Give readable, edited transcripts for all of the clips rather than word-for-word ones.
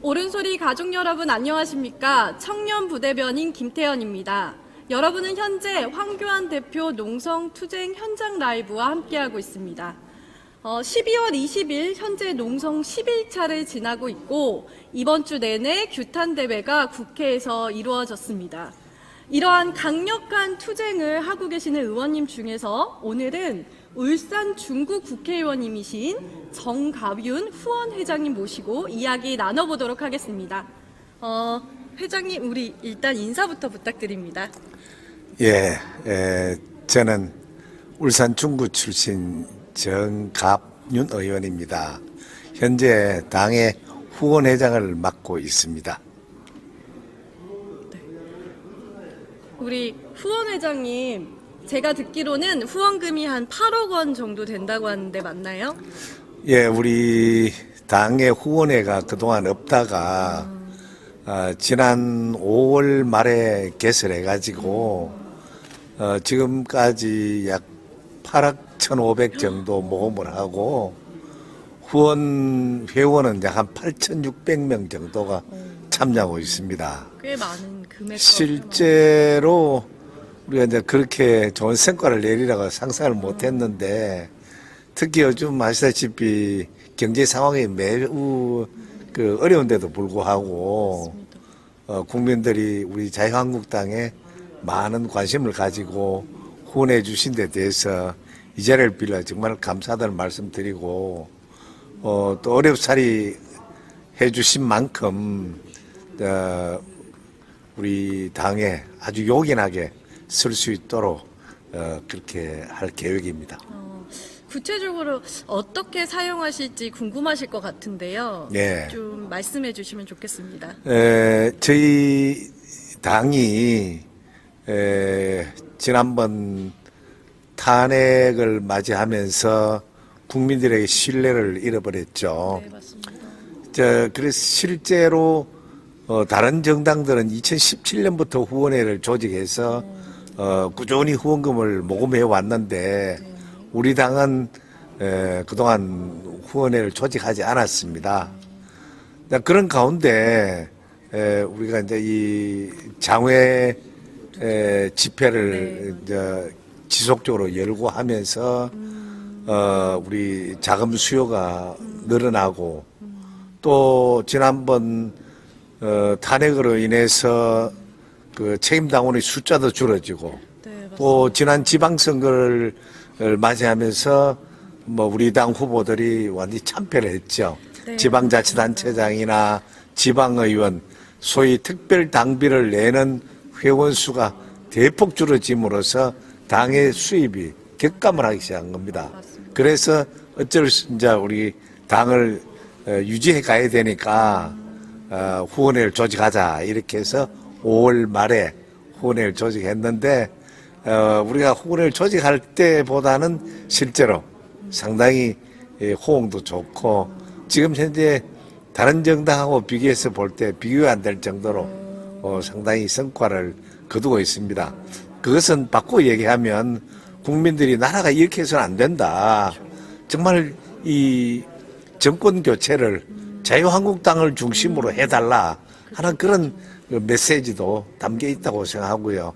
오른소리 가족 여러분 안녕하십니까? 청년 부대변인 김태현입니다. 여러분은 현재 황교안 대표 농성투쟁 현장 라이브와 함께하고 있습니다. 12월 20일 현재 농성 10일차를 지나고 있고 이번 주 내내 규탄 대회가 국회에서 이루어졌습니다. 이러한 강력한 투쟁을 하고 계시는 의원님 중에서 오늘은 울산 중구 국회의원님이신 정가윤 후원회장님 모시고 이야기 나눠보도록 하겠습니다. 회장님, 우리 일단 인사부터 부탁드립니다. 저는 울산 중구 출신 정갑윤 의원입니다. 현재 당의 후원회장을 맡고 있습니다. 우리 후원회장님, 제가 듣기로는 후원금이 한 8억 원 정도 된다고 하는데 맞나요? 우리 당의 후원회가 그동안 없다가 지난 5월 말에 개설해가지고 지금까지 약 8억 1,500 정도 모금을 하고 회원은 약 한 8,600명 정도가 참여하고 있습니다. 꽤 많은 금액. 실제로 우리가 이제 그렇게 좋은 성과를 내리라고 상상을 못했는데 특히 요즘 아시다시피 경제 상황이 매우 어려운데도 불구하고 국민들이 우리 자유한국당에 많은 관심을 가지고 후원해 주신 데 대해서 이 자리를 빌려 정말 감사하다는 말씀드리고 또 어렵사리 해 주신 만큼 우리 당에 아주 요긴하게 쓸 수 있도록 그렇게 할 계획입니다. 구체적으로 어떻게 사용하실지 궁금하실 것 같은데요. 네. 좀 말씀해 주시면 좋겠습니다. 저희 당이 지난번 탄핵을 맞이하면서 국민들에게 신뢰를 잃어버렸죠. 네, 맞습니다. 그래서 실제로 다른 정당들은 2017년부터 후원회를 조직해서 꾸준히 후원금을 모금해 왔는데 우리 당은 그동안 후원회를 조직하지 않았습니다. 그런 가운데 우리가 이제 이 장외 집회를 이제 지속적으로 열고 하면서 우리 자금 수요가 늘어나고 또 지난번 탄핵으로 인해서 그 책임 당원의 숫자도 줄어지고 또 지난 지방선거를 맞이하면서 우리 당 후보들이 완전히 참패를 했죠. 네. 지방자치단체장이나 지방의원 소위 특별당비를 내는 회원 수가 대폭 줄어짐으로써 당의 수입이 격감을 하기 시작한 겁니다. 맞습니다. 그래서 어쩔 수 이제 우리 당을 유지해 가야 되니까 후원회를 조직하자 이렇게 해서 5월 말에 후원회를 조직했는데 우리가 후원회를 조직할 때보다는 실제로 상당히 호응도 좋고 지금 현재 다른 정당하고 비교해서 볼 때 비교가 안 될 정도로 상당히 성과를 거두고 있습니다. 그것은 바꿔 얘기하면 국민들이 나라가 이렇게 해서는 안 된다. 정말 이 정권 교체를 자유한국당을 중심으로 해달라 하는 그런 메시지도 담겨 있다고 생각하고요.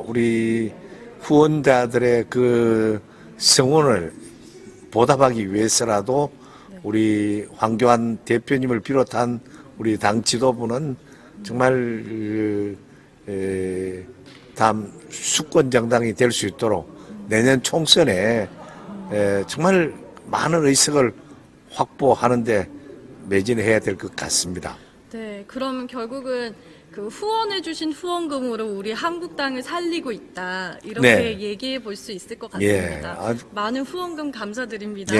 우리 후원자들의 그 성원을 보답하기 위해서라도 우리 황교안 대표님을 비롯한 우리 당 지도부는 정말 다음 수권 정당이 될 수 있도록 내년 총선에 정말 많은 의석을 확보하는데 매진해야 될 것 같습니다. 네, 그럼 결국은 그 후원해주신 후원금으로 우리 한국당을 살리고 있다 이렇게 네. 얘기해 볼 수 있을 것 같습니다. 아주- 많은 후원금 감사드립니다.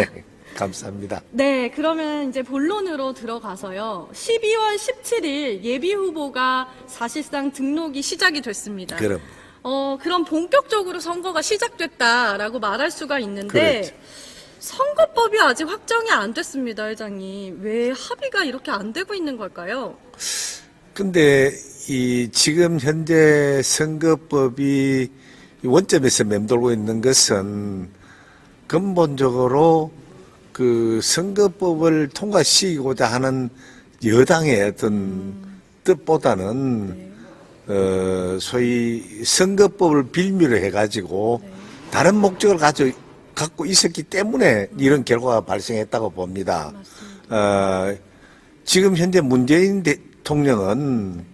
감사합니다. 네, 그러면 이제 본론으로 들어가서요. 12월 17일 예비 후보가 사실상 등록이 시작이 됐습니다. 그럼. 그럼 본격적으로 선거가 시작됐다라고 말할 수가 있는데 그렇죠. 선거법이 아직 확정이 안 됐습니다, 회장님. 왜 합의가 이렇게 안 되고 있는 걸까요? 근데 이 지금 현재 선거법이 원점에서 맴돌고 있는 것은 근본적으로 그 선거법을 통과시키고자 하는 여당의 어떤 뜻보다는 소위 선거법을 빌미로 해가지고 다른 목적을 갖고 있었기 때문에 이런 결과가 발생했다고 봅니다. 지금 현재 문재인 대통령은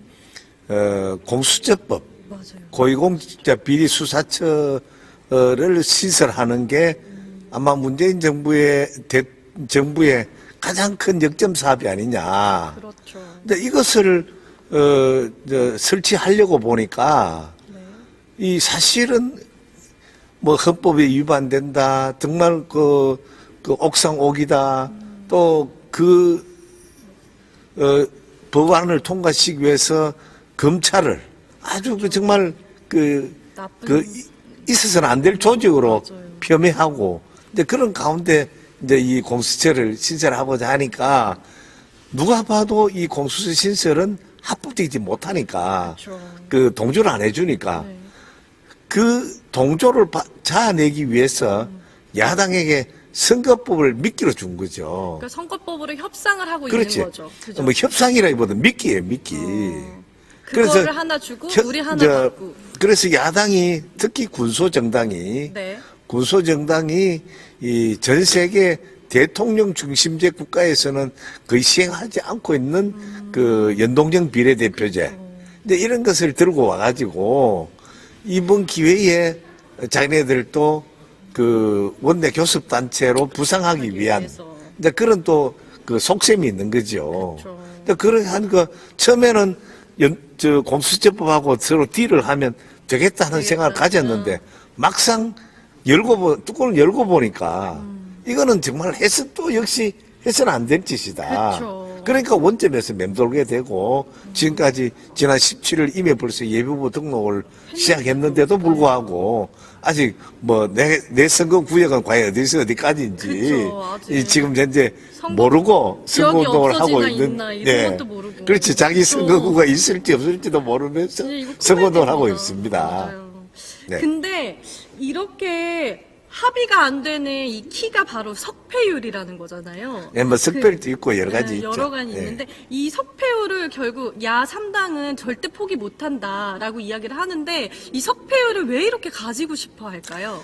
공수처법, 맞아요. 고위공직자 비리 수사처를 신설하는 게 아마 문재인 정부의 가장 큰 역점 사업이 아니냐. 그렇죠. 근데 이것을 설치하려고 보니까 이 사실은 뭐 헌법에 위반된다, 정말 그 옥상 옥이다, 또 법안을 통과시키기 위해서 검찰을 아주 정말 나쁜 있어서는 안 될 조직으로 맞아요. 폄훼하고 이제 그런 가운데 이제 이 공수처를 신설하고자 하니까 누가 봐도 이 공수처 신설은 합법적이지 못하니까 그렇죠. 그 동조를 안 해주니까 네. 그 동조를 자아내기 위해서 야당에게 선거법을 미끼로 준 거죠. 그러니까 선거법으로 협상을 하고 그렇지. 있는 거죠. 그죠? 뭐 협상이라기보다 미끼예요, 미끼. 그거를 하나 주고 우리 하나 받고. 그래서 야당이 특히 군소정당이 네. 군소정당이 이 전 세계 대통령 중심제 국가에서는 거의 시행하지 않고 있는 그 연동형 비례대표제. 근데 이런 것을 들고 와가지고 이번 기회에 자기네들도 그 원내 교섭단체로 부상하기 위한 위해서. 이제 그런 또 그 속셈이 있는 거죠. 그렇죠. 근데 그런 하니까 처음에는 공수처법하고 서로 딜을 하면 되겠다는 생각을 가졌는데 막상 뚜껑을 열고 보니까 이거는 정말 또 역시 해서는 안 될 짓이다. 그렇죠. 그러니까 원점에서 맴돌게 되고 지금까지 지난 17일 이미 벌써 예비후보 등록을 시작했는데도 불구하고 아직 뭐 내 선거 구역은 과연 어디까지인지 그렇죠. 아직 지금 현재 선거 모르고 지역이 선거운동을 하고 없어지나 있는 있나 이런 것도 모르고. 그렇지 자기 그렇죠. 선거구가 있을지 없을지도 모르면서 네, 이거 선거운동을 하고 큰일 있습니다. 맞아요. 네. 근데 이렇게 합의가 안 되는 이 키가 바로 석패율이라는 거잖아요. 뭐 석별도 있고 여러 가지 네, 있죠. 여러 가지 네. 있는데 이 석패율을 결국 야 3당은 절대 포기 못한다라고 이야기를 하는데 이 석패율을 왜 이렇게 가지고 싶어 할까요?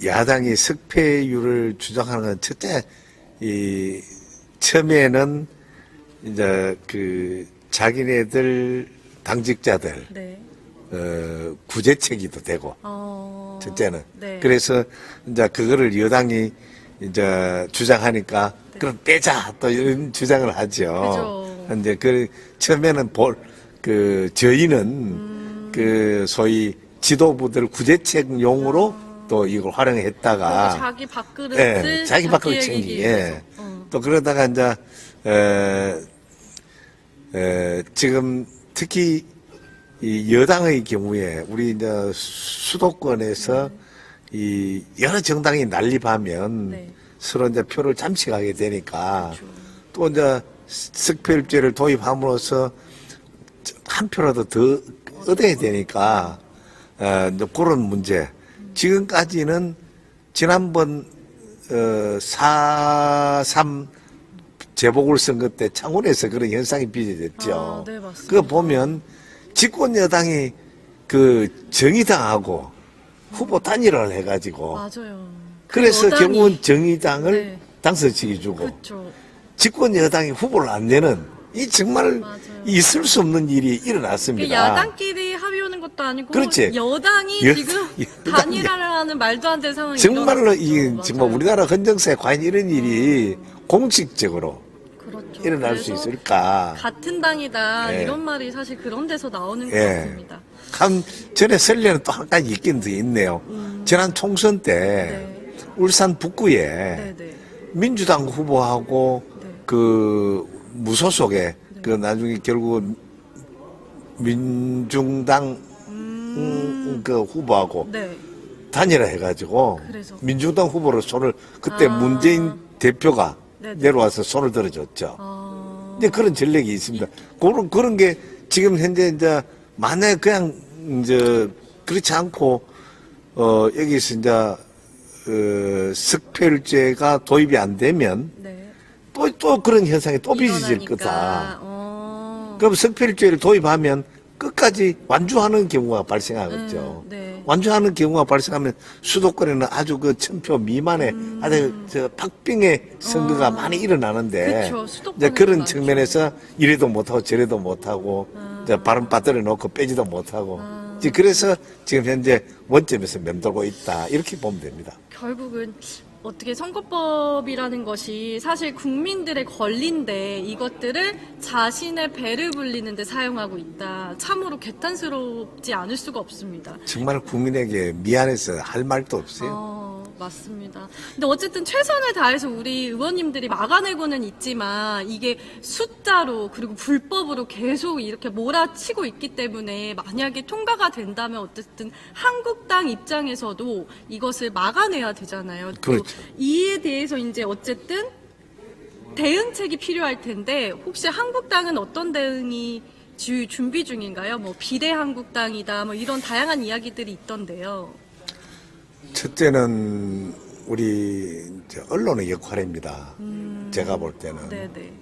야당이 석패율을 주장하는 건 첫째 처음에는 이제 자기네들 당직자들 네. 구제책이도 되고 첫째는 네. 그래서 이제 그거를 여당이 이제 주장하니까 그럼 빼자 또 이런 주장을 하죠. 그죠. 근데 처음에는 저희는 소위 지도부들 구제책용으로 또 이걸 활용했다가 자기 밥그릇을 자기 밥그릇 얘기하기 챙기 위해서. 또 그러다가 이제 지금 특히 이 여당의 경우에 우리 이제 수도권에서 이 여러 정당이 난립하면 네. 서로 이제 표를 잠식하게 되니까 또 이제 석패율제를 도입함으로써 한 표라도 더 얻어야 되니까 이제 그런 문제. 지금까지는 지난번 4.3 재보궐선거 때 창원에서 그런 현상이 빚어졌죠. 네, 맞습니다. 그거 보면 집권 여당이 정의당하고 후보 단일화를 해가지고 맞아요. 그래서 여당이- 결국은 정의당을 네. 당선시켜주고 그렇죠. 집권 여당이 후보를 안 내는 이 정말 맞아요. 있을 수 없는 일이 일어났습니다. 야당끼리 합의하는 것도 아니고 그렇지. 여당이 지금 여당이- 단일화를 하는 말도 안 되는 상황이 정말로 일어났죠. 정말 맞아요. 우리나라 헌정사에 과연 이런 일이 공식적으로 그렇죠. 일어날 수 그래서 있을까? 같은 당이다 예. 이런 말이 사실 그런 데서 나오는 것 예. 같습니다. 참 전에 설레는 또 한 가지 있긴 더 있네요. 지난 총선 때 네. 울산 북구에 네네. 민주당 후보하고 네. 그 무소속에 그 나중에 결국 민중당 그 후보하고 네. 단일화 해가지고 그래서? 민주당 후보로 손을 그때 아. 문재인 대표가 네네. 내려와서 손을 들어줬죠. 아, 근데 그런 전력이 있습니다. 그런 게 지금 현재 이제 만약에 그냥 이제 그렇지 않고 여기서 이제 석패율제가 도입이 안 되면 네. 또 그런 현상이 또 빚어질 일어나니까. 거다. 그럼 석패율제를 도입하면 끝까지 완주하는 경우가 발생하겠죠. 네. 완주하는 경우가 발생하면 수도권에는 아주 그 1000표 미만의 아주 저 박빙의 선거가 많이 일어나는데 그쵸, 수도권에도 이제 그런 많죠. 측면에서 이래도 못하고 저래도 못하고 이제 발은 빠뜨려 놓고 빼지도 못하고 이제 그래서 지금 현재 원점에서 맴돌고 있다 이렇게 보면 됩니다. 결국은 어떻게 선거법이라는 것이 사실 국민들의 권리인데 이것들을 자신의 배를 불리는 데 사용하고 있다. 참으로 개탄스럽지 않을 수가 없습니다. 정말 국민에게 미안해서 할 말도 없어요. 맞습니다. 근데 어쨌든 최선을 다해서 우리 의원님들이 막아내고는 있지만 이게 숫자로 그리고 불법으로 계속 이렇게 몰아치고 있기 때문에 만약에 통과가 된다면 어쨌든 한국당 입장에서도 이것을 막아내야 되잖아요. 또 그렇죠. 이에 대해서 이제 어쨌든 대응책이 필요할 텐데 혹시 한국당은 어떤 대응이 준비 중인가요? 뭐 비례 한국당이다 뭐 이런 다양한 이야기들이 있던데요. 첫째는 우리 이제 언론의 역할입니다. 제가 볼 때는 네네.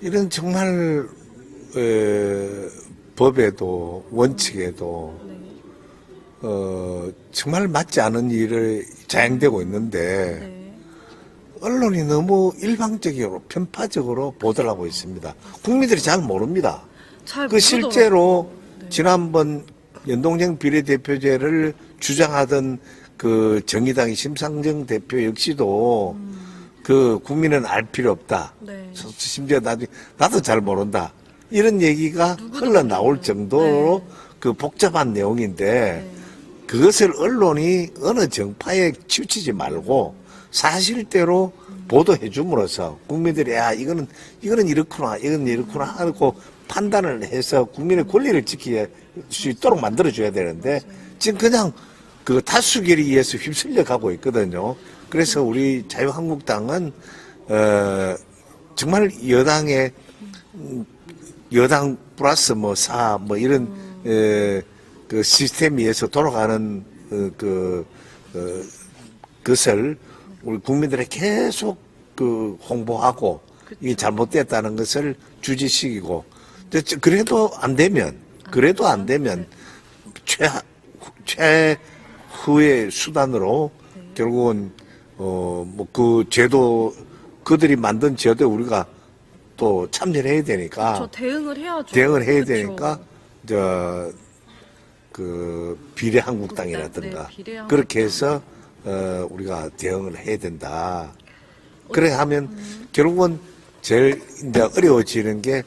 이런 정말 법에도 원칙에도 정말 맞지 않은 일을 자행되고 있는데 네. 언론이 너무 일방적으로 편파적으로 보도를 하고 있습니다. 국민들이 잘 모릅니다. 잘 그 모르더라고요. 실제로 지난번 연동형 비례대표제를 주장하던 그 정의당의 심상정 대표 역시도 그 국민은 알 필요 없다. 네. 심지어 나도 잘 모른다. 이런 얘기가 누구도 흘러나올 모르는. 정도로 네. 그 복잡한 내용인데 그것을 언론이 어느 정파에 치우치지 말고 사실대로 보도해 줌으로써 국민들이 이거는 이렇구나 이건 이렇구나 하고 판단을 해서 국민의 권리를 지킬 수 있도록 만들어줘야 되는데 지금 그냥 그 다수결에 의해서 휩쓸려 가고 있거든요. 그래서 우리 자유한국당은 정말 여당 플러스 이런 그 시스템에 의해서 돌아가는 것을 우리 국민들에 계속 그 홍보하고 이게 잘못됐다는 것을 주지시키고 그래도 안 되면 최후의 수단으로 결국은 그 제도 그들이 만든 제도에 우리가 또 참여를 해야 되니까 저 대응을 해야죠. 대응을 해야 그쵸. 되니까 그 비례 한국당이라든가 네, 비례 한국당. 그렇게 해서 우리가 대응을 해야 된다. 그래 하면 결국은 제일 이제 어려워지는 게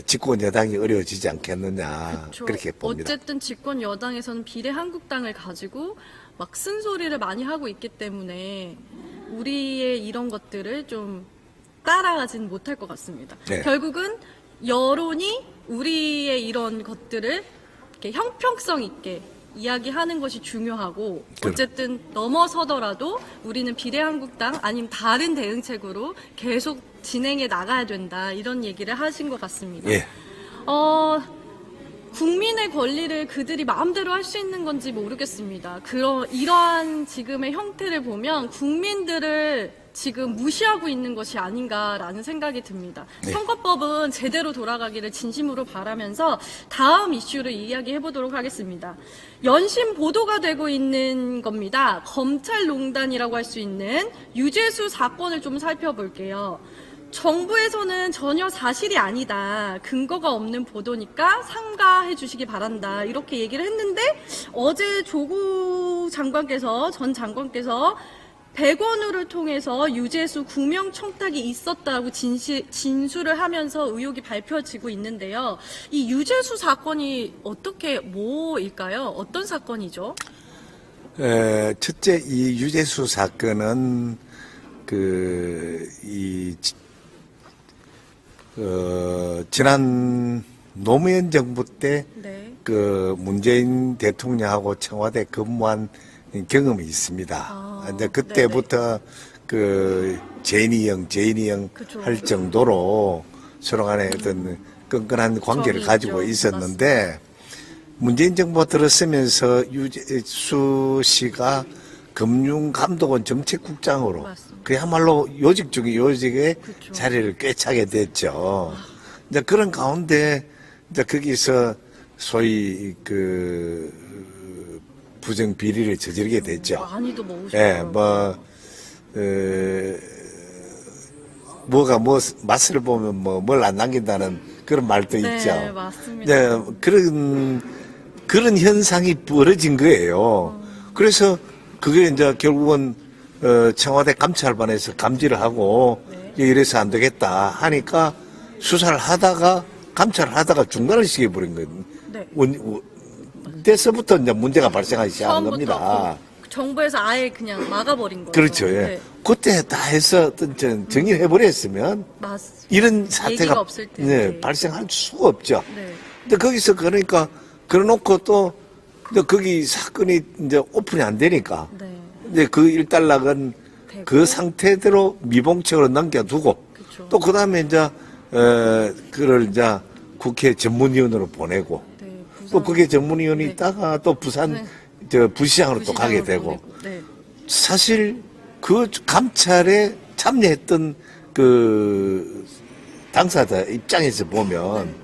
집권 여당이 어려워지지 않겠느냐 그쵸. 그렇게 봅니다. 어쨌든 집권 여당에서는 비례 한국당을 가지고 막 쓴소리를 많이 하고 있기 때문에 우리의 이런 것들을 좀 따라가진 못할 것 같습니다. 네. 결국은 여론이 우리의 이런 것들을 이렇게 형평성 있게 이야기하는 것이 중요하고 어쨌든 넘어서더라도 우리는 비례한국당 아니면 다른 대응책으로 계속 진행해 나가야 된다 이런 얘기를 하신 것 같습니다. 예. 국민의 권리를 그들이 마음대로 할 수 있는 건지 모르겠습니다. 이러한 지금의 형태를 보면 국민들을 지금 무시하고 있는 것이 아닌가라는 생각이 듭니다. 네. 선거법은 제대로 돌아가기를 진심으로 바라면서 다음 이슈를 이야기해 보도록 하겠습니다. 연신 보도가 되고 있는 겁니다. 검찰농단이라고 할 수 있는 유재수 사건을 좀 살펴볼게요. 정부에서는 전혀 사실이 아니다. 근거가 없는 보도니까 삼가해 주시기 바란다. 이렇게 얘기를 했는데 어제 조국 장관께서 전 장관께서 100원으로를 통해서 유재수 구명청탁이 있었다고 진술을 하면서 의혹이 밝혀지고 있는데요. 이 유재수 사건이 뭐일까요? 어떤 사건이죠? 첫째 이 유재수 사건은 지난 노무현 정부 때 네. 그 문재인 대통령하고 청와대 근무한 경험이 있습니다. 이제 그때부터 그 제인이 형 그쵸. 할 정도로 서로 간에 어떤 끈끈한 관계를 정이 가지고 있죠. 있었는데 문재인 정부가 들어서면서 유재수 씨가 금융감독원 정책국장으로 맞습니다. 그야말로 요직 중에 요직의 그쵸. 자리를 꿰차게 됐죠. 이제 그런 가운데 이제 거기서 소위 그 부정 비리를 저지르게 됐죠. 많이도 먹으셨죠. 예, 뭐가 맛을 보면 뭘 안 남긴다는 그런 말도 네, 있죠. 맞습니다. 네, 그런 현상이 벌어진 거예요. 그래서 그게 이제 결국은 청와대 감찰반에서 감지를 하고 이래서 안 되겠다 하니까 수사를 하다가 감찰을 하다가 중단을 시켜버린 거예요. 네. 그때서부터 이제 문제가 발생하기 시작한 겁니다. 처음부터 그 정부에서 아예 그냥 막아버린 거예요. 그렇죠. 예. 네. 그때 다 해서 어떤 정리를 해버렸으면 맞습니다. 이런 얘기가 사태가 없을 텐데. 네, 발생할 수가 없죠. 네. 근데 거기서 그러니까 그래놓고 또 이제 거기 사건이 이제 오픈이 안 되니까 네. 이제 그 일단락은 되고. 그 상태대로 미봉책으로 넘겨두고 그쵸. 또 그다음에 이제 그걸 이제 국회 전문위원으로 보내고 네, 또 그게 전문위원이 네. 있다가 또 부산 네. 저 부시장으로 또 가게 부시장으로 되고 보내고. 네. 사실 그 감찰에 참여했던 그 당사자 입장에서 보면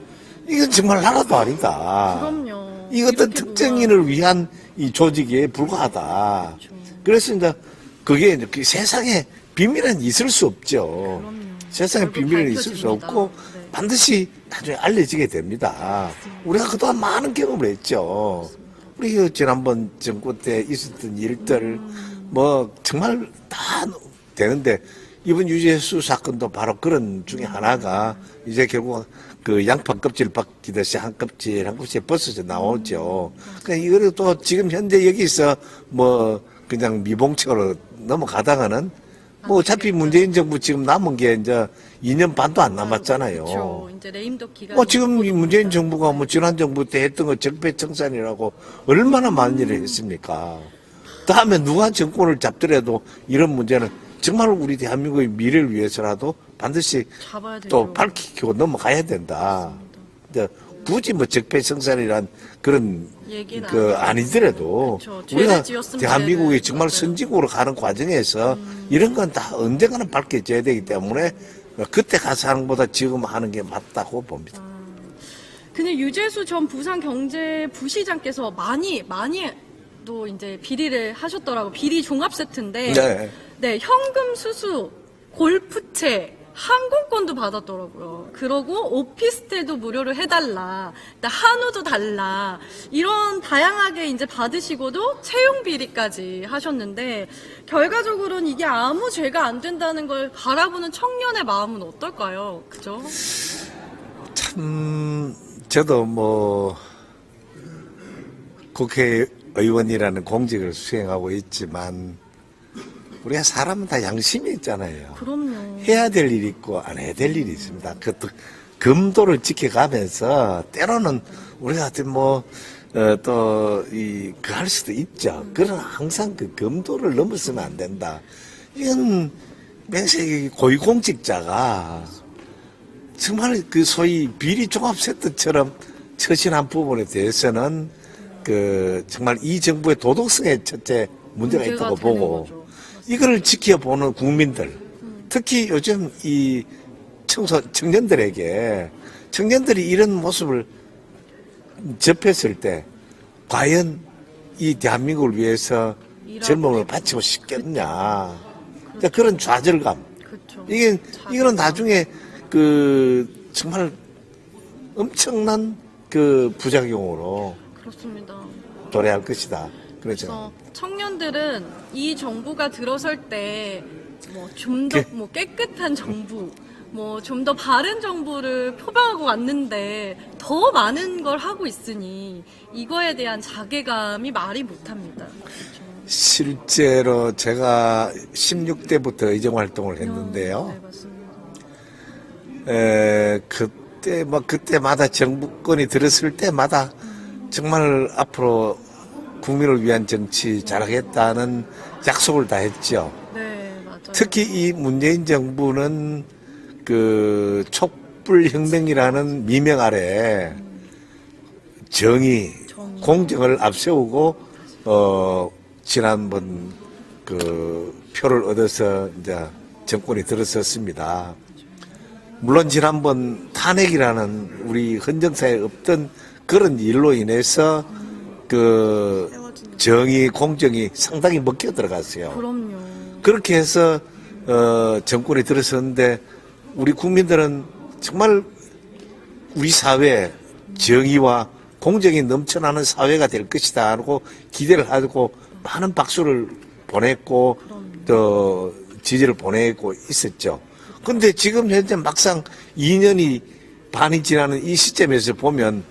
이건 정말 나라도 아니다. 그럼요. 이 어떤 이렇게 특정인을 위한 이 조직에 불과하다. 그렇죠. 그래서 이제 그게 이제 그 세상에 비밀은 있을 수 없죠. 그럼요. 세상에 결국 비밀은 있을 수 밝혀집니다. 없고 네. 반드시 나중에 알려지게 됩니다. 우리가 그동안 많은 경험을 했죠. 우리 그 지난번 정권 때 있었던 일들 뭐 정말 다 되는데 이번 유재수 사건도 바로 그런 중에 하나가 이제 결국 그 양파 껍질 벗기듯이 한 껍질 한 껍질 벗어져 나오죠. 그러니까 이거를 또 지금 현재 여기서 뭐 그냥 미봉책으로 넘어가다가는 뭐 어차피 문재인 정부 지금 남은 게 이제 2년 반도 안 남았잖아요. 그렇죠. 이제 레임덕 기간. 뭐 지금 이 문재인 정부가 뭐 지난 정부 때 했던 거 적폐청산이라고 얼마나 많은 일을 했습니까? 다음에 누가 정권을 잡더라도 이런 문제는 정말 우리 대한민국의 미래를 위해서라도 반드시 잡아야 되죠. 또 밝히고 넘어가야 된다. 이제 굳이 뭐 적폐청산이란 그런 얘기는 그 안 아니더라도 그쵸. 우리가 죄를 지었으면 대한민국이 죄를. 정말 맞아요. 선진국으로 가는 과정에서 이런 건 다 언젠가는 밝혀져야 되기 때문에 그때 가서 하는 것보다 지금 하는 게 맞다고 봅니다. 근데 유재수 전 부산경제부시장께서 많이 또 이제 비리를 하셨더라고. 비리 종합 세트인데. 네. 네, 현금 수수, 골프채, 항공권도 받았더라고요. 그러고 오피스텔도 무료로 해달라. 한우도 달라. 이런 다양하게 이제 받으시고도 채용 비리까지 하셨는데 결과적으로는 이게 아무 죄가 안 된다는 걸 바라보는 청년의 마음은 어떨까요? 그죠? 참 저도 뭐 국회의원이라는 공직을 수행하고 있지만 우리가 사람은 다 양심이 있잖아요. 그럼요. 해야 될 일이 있고 안 해야 될 일이 있습니다. 그것도 금도를 지켜가면서 때로는 우리가 할 수도 있죠. 그러나 항상 그 금도를 넘어서면 안 된다. 이건 맹세히 고위공직자가 정말 그 소위 비리 종합 세트처럼 처신한 부분에 대해서는 그 정말 이 정부의 도덕성에 첫째 문제가 있다고 되는 보고 거죠. 이걸 지켜보는 국민들, 특히 요즘 이 청년들이 이런 모습을 접했을 때, 과연 이 대한민국을 위해서 젊음을 바치고 싶겠냐. 그러니까 그런 좌절감. 그렇죠. 이거는 나중에 정말 엄청난 부작용으로 그렇습니다. 도래할 것이다. 그렇죠. 그래서 청년들은 이 정부가 들어설 때 뭐 좀 더 뭐 깨끗한 정부, 뭐 좀 더 바른 정부를 표방하고 왔는데 더 많은 걸 하고 있으니 이거에 대한 자괴감이 말이 못합니다. 그렇죠. 실제로 제가 16대부터 의정 활동을 했는데요. 네, 맞습니다. 그때마다 정부권이 들었을 때마다 정말 앞으로 국민을 위한 정치 잘하겠다는 약속을 다 했죠. 네, 맞아요. 특히 이 문재인 정부는 촛불혁명이라는 미명 아래 정의, 공정을 앞세우고, 지난번 그 표를 얻어서 이제 정권이 들어섰습니다. 물론 지난번 탄핵이라는 우리 헌정사에 없던 그런 일로 인해서 그 정의 공정이 상당히 먹혀 들어갔어요. 그럼요. 그렇게 해서 정권이 들어섰는데 우리 국민들은 정말 우리 사회 정의와 공정이 넘쳐나는 사회가 될 것이다 하고 기대를 하고 많은 박수를 보냈고 또 지지를 보내고 있었죠. 근데 지금 현재 막상 2년이 반이 지나는 이 시점에서 보면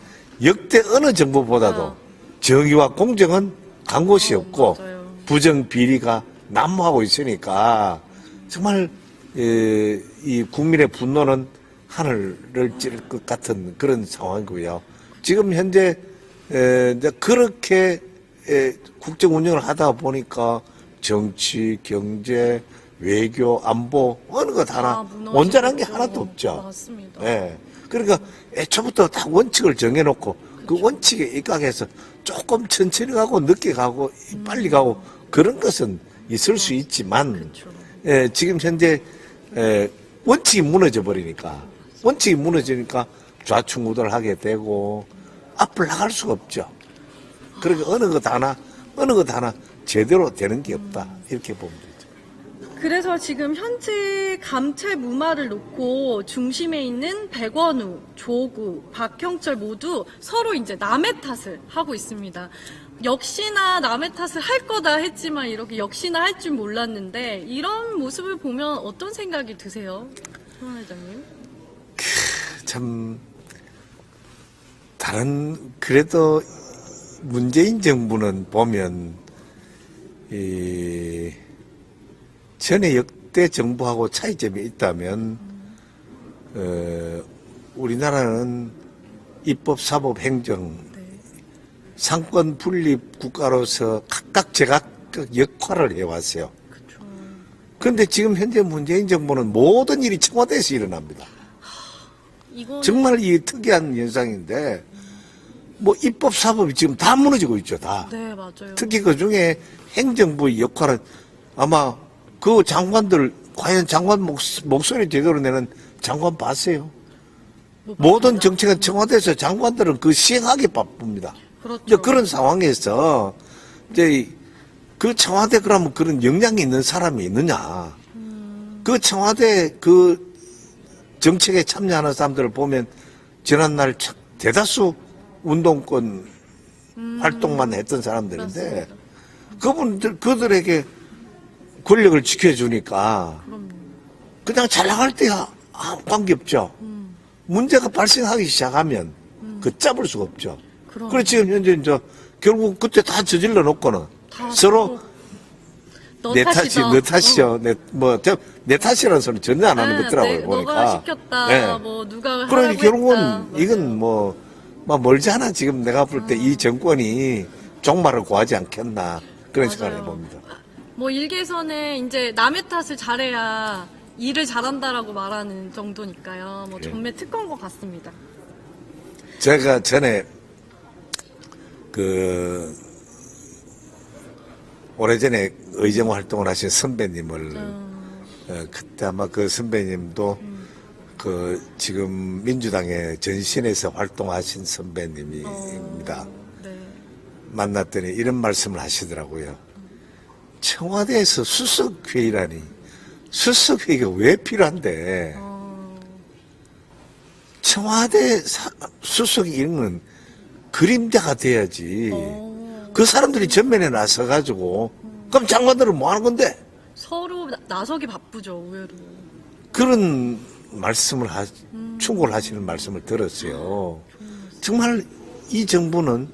역대 어느 정부보다도 정의와 공정은 간 곳이 없고 맞아요. 부정 비리가 난무하고 있으니까 정말 이 국민의 분노는 하늘을 찌를 것 같은 그런 상황이고요. 지금 현재 이제 그렇게 국정 운영을 하다 보니까 정치, 경제, 외교, 안보 어느 것 하나 무너지고 온전한 게 있죠. 하나도 없죠. 맞습니다. 예. 그러니까 애초부터 다 원칙을 정해놓고 그 원칙에 입각해서 조금 천천히 가고 늦게 가고 빨리 가고 그런 것은 있을 수 있지만 그렇죠. 지금 현재 원칙이 무너져 버리니까 원칙이 무너지니까 좌충우돌하게 되고 앞을 나갈 수가 없죠. 그러니까 어느 것 하나 제대로 되는 게 없다 이렇게 보면 되죠. 그래서 지금 현재 감찰 무마를 놓고 중심에 있는 백원우, 조구, 박형철 모두 서로 이제 남의 탓을 하고 있습니다. 역시나 남의 탓을 할 거다 했지만 이렇게 역시나 할 줄 몰랐는데 이런 모습을 보면 어떤 생각이 드세요? 손 회장님? 참 다른 그래도 문재인 정부는 보면 이 전에 역대 정부하고 차이점이 있다면 우리나라는 입법, 사법, 행정 상권 분립 국가로서 각각 제각각 역할을 해왔어요. 그렇죠. 그런데 지금 현재 문재인 정부는 모든 일이 청와대에서 일어납니다. 이거 정말 이 특이한 현상인데 뭐 입법, 사법이 지금 다 무너지고 있죠. 다. 네 맞아요. 특히 그 중에 행정부의 역할은 아마 그 장관들 과연 장관 목소리 제대로 내는 장관 봤어요? 뭐 모든 정책은 청와대에서 장관들은 그 시행하기 바쁩니다. 그렇죠. 이제 그런 상황에서 이제 그 청와대 그러면 그런 역량이 있는 사람이 있느냐? 그 청와대 그 정책에 참여하는 사람들을 보면 지난날 대다수 운동권 활동만 했던 사람들인데 맞습니다. 그들에게 권력을 지켜주니까 그냥 잘 나갈 때야 관계없죠. 문제가 발생하기 시작하면 그 잡을 수가 없죠. 그럼. 그래 지금 현재 이제 결국 그때 다 저질러 놓고는 다 서로 너 내 탓이다. 탓이 너 탓이요. 내 탓이라는 소리 전혀 안 하는 네, 것더라고요. 네, 보니까. 너가 시켰다. 네. 뭐 누가 그러니 하라고 결국은 했다. 이건 뭐 멀잖아. 지금 내가 볼 때 이 정권이 종말을 구하지 않겠나 그런 생각을 맞아요. 해봅니다. 뭐 일개선에 이제 남의 탓을 잘해야 일을 잘한다라고 말하는 정도니까요. 뭐 예. 전매 특허인 것 같습니다. 제가 전에 오래전에 의정 활동을 하신 선배님을 그때 아마 그 선배님도 지금 민주당의 전신에서 활동하신 선배님입니다. 네. 만났더니 이런 말씀을 하시더라고요. 청와대에서 수석회의라니 수석회의가 왜 필요한데 청와대 수석이 이런 건 그림자가 돼야지. 그 사람들이 전면에 나서가지고 그럼 장관들은 뭐 하는 건데? 서로 나서기 바쁘죠, 의외로. 그런 말씀을 충고를 하시는 말씀을 들었어요. 정말 이 정부는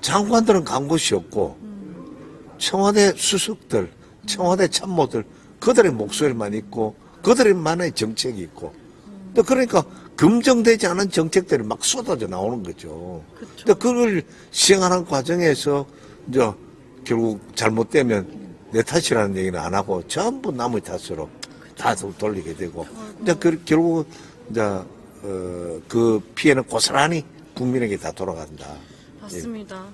장관들은 간 곳이 없고 청와대 수석들, 청와대 참모들 그들의 목소리만 있고 그들만의 정책이 있고 또 그러니까 검증되지 않은 정책들이 막 쏟아져 나오는 거죠. 근데 그걸 시행하는 과정에서 이제 결국 잘못되면 내 탓이라는 얘기는 안 하고 전부 남의 탓으로 다 돌리게 되고 이제 결국 이제 그 피해는 고스란히 국민에게 다 돌아간다. 맞습니다.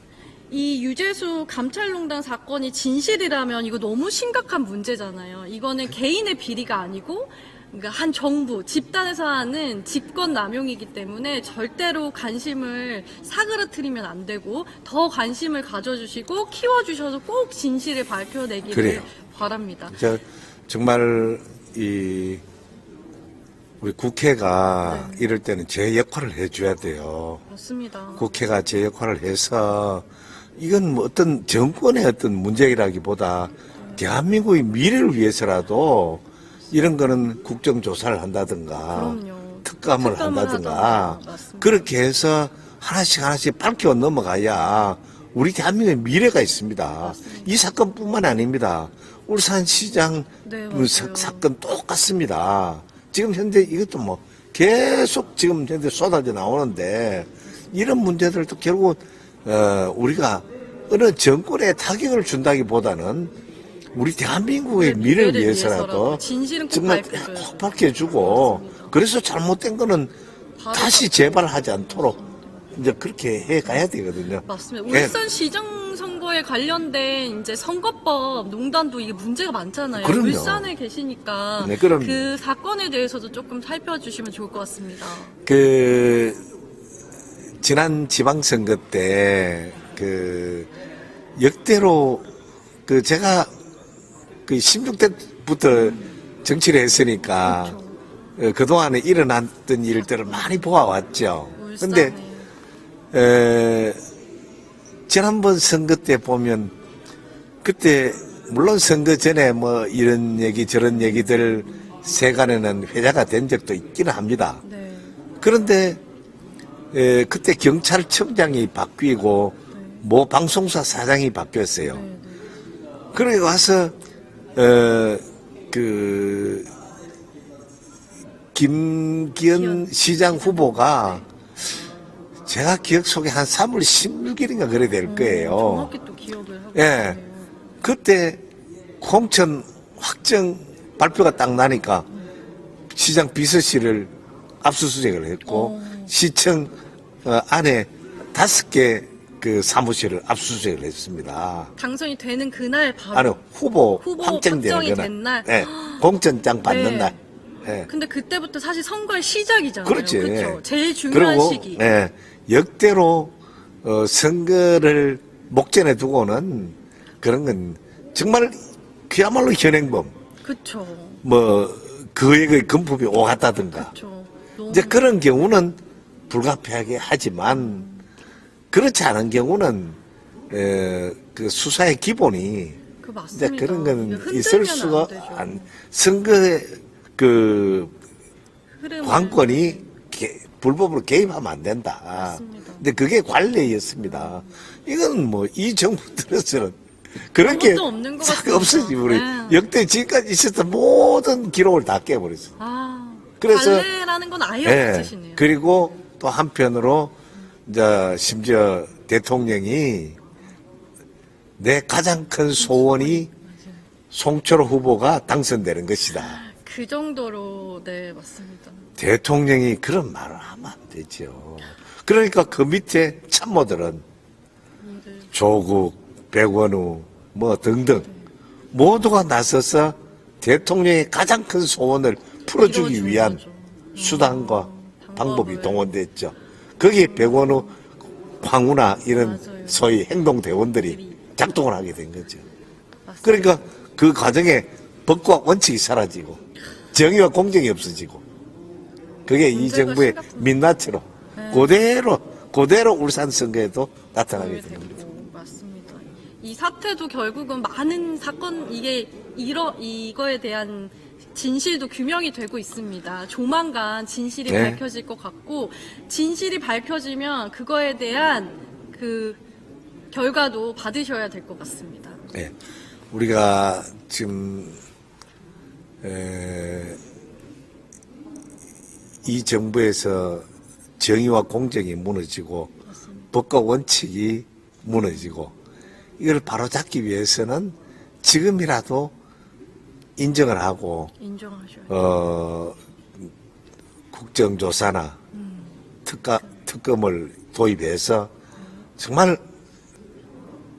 이 유재수 감찰농단 사건이 진실이라면 이거 너무 심각한 문제잖아요. 이거는 개인의 비리가 아니고 그러니까 한 정부, 집단에서 하는 집권 남용이기 때문에 절대로 관심을 사그러뜨리면 안 되고 더 관심을 가져주시고 키워주셔서 꼭 진실을 밝혀내기를 그래요. 바랍니다. 정말 우리 국회가 이럴 때는 제 역할을 해줘야 돼요. 맞습니다. 국회가 제 역할을 해서 이건 뭐 어떤 정권의 어떤 문제라기보다 대한민국의 미래를 위해서라도 이런 거는 국정조사를 한다든가 그럼요. 특감을 한다든가 하던가. 맞습니다. 그렇게 해서 하나씩 밝혀 넘어가야 우리 대한민국의 미래가 있습니다. 맞습니다. 이 사건뿐만 아닙니다. 울산시장 네, 그 맞아요. 사건 똑같습니다. 지금 현재 이것도 뭐 계속 지금 현재 쏟아져 나오는데 이런 문제들도 결국 우리가 어느 정권에 타격을 준다기보다는 우리 대한민국의 미래를 위해서라도 진실은 꼭 정말 밝혀줘야 꼭 밝혀주고 그래서 잘못된 거는 바로 다시 재발하지 않도록 이제 그렇게 해 가야 되거든요. 맞습니다. 예. 울산시장 선거에 관련된 이제 선거법 농단도 이게 문제가 많잖아요. 그럼요. 울산에 계시니까 네, 그럼요. 그 사건에 대해서도 조금 살펴주시면 좋을 것 같습니다. 그 지난 지방선거 때 그 역대로 그 제가 그 16대부터 정치를 했으니까 그동안에 일어났던 일들을 많이 보아왔죠. 근데 지난번 선거 때 보면 그때 물론 선거 전에 뭐 이런 얘기 저런 얘기들 세간에는 회자가 된 적도 있기는 합니다. 네. 그런데 그때 경찰청장이 바뀌고 모 방송사 사장이 바뀌었어요. 네. 그러고 와서 그 김기현 시장 후보가 제가 기억 속에 한 3월 16일인가 그래 될 거예요. 정확히 또 기억을 하고 예. 있네요. 그때 공천 확정 발표가 딱 나니까 시장 비서실을 압수수색을 했고 시청 안에 5개 그 사무실을 압수수색을 했습니다. 당선이 되는 그날 바로. 아니 후보 확정이 확정되는 된 날. 예, 공천장 받는 네. 날. 예. 근데 그때부터 사실 선거의 시작이잖아요. 그렇지. 그렇죠. 제일 중요한 그리고 시기. 예, 역대로 선거를 목전에 두고는 그런 건 정말 그야말로 현행범. 그렇죠. 뭐 그의 금품이 오갔다든가 그렇죠. 너무 이제 그런 경우는 불가피하게 하지만 그렇지 않은 경우는 그 수사의 기본이 그 이제 맞습니다. 그런 건 이거 있을 흔들면 수가 안 되죠. 안 선거의 그 흐름을. 관건이 불법으로 개입하면 안 된다. 맞습니다. 근데 그게 관례였습니다. 이건 뭐 이 정부 들어서는 그런 게 아무것도 없는 것 같습니다. 없어지 우리 네. 역대 지금까지 있었던 모든 기록을 다 깨버렸어. 아, 그래서- 관례라는 건 아예 예. 없으시네요. 그리고 또 한편으로 이제 심지어 대통령이 내 가장 큰 소원이 송철호 후보가 당선되는 것이다. 그 정도로 네 맞습니다. 대통령이 그런 말을 하면 안 되죠. 그러니까 그 밑에 참모들은 조국, 백원우 뭐 등등 모두가 나서서 대통령의 가장 큰 소원을 풀어주기 이루어주는 위한 거죠. 수단과 방법이 방법을. 동원됐죠. 거기에 백원우, 황우나 이런 맞아요. 소위 행동대원들이 작동을 하게 된 거죠. 맞습니다. 그러니까 그 과정에 법과 원칙이 사라지고 정의와 공정이 없어지고 그게 이 문제가 정부의 심각합니다. 민낯으로 그대로 울산 선거에도 나타나게 된 겁니다. 되고 맞습니다. 이 사태도 결국은 많은 사건 이거에 대한 진실도 규명이 되고 있습니다. 조만간 진실이 네. 밝혀질 것 같고 진실이 밝혀지면 그거에 대한 그 결과도 받으셔야 될 것 같습니다. 네. 우리가 지금 이 정부에서 정의와 공정이 무너지고 법과 원칙이 무너지고 이걸 바로잡기 위해서는 지금이라도 인정을 하고 인정하셔야 국정조사나 특검을 도입해서 정말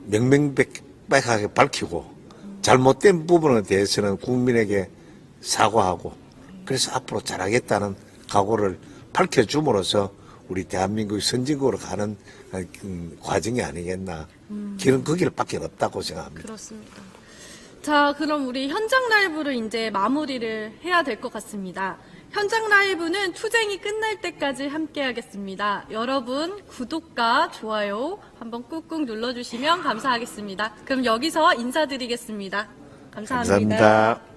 명명백백하게 밝히고 잘못된 부분에 대해서는 국민에게 사과하고 그래서 앞으로 잘하겠다는 각오를 밝혀줌으로써 우리 대한민국이 선진국으로 가는 과정이 아니겠나. 길은 그 길밖에 없다고 생각합니다. 그렇습니다. 자, 그럼 우리 현장 라이브를 이제 마무리를 해야 될 것 같습니다. 현장 라이브는 투쟁이 끝날 때까지 함께 하겠습니다. 여러분 구독과 좋아요 한번 꾹꾹 눌러주시면 감사하겠습니다. 그럼 여기서 인사드리겠습니다. 감사합니다. 감사합니다.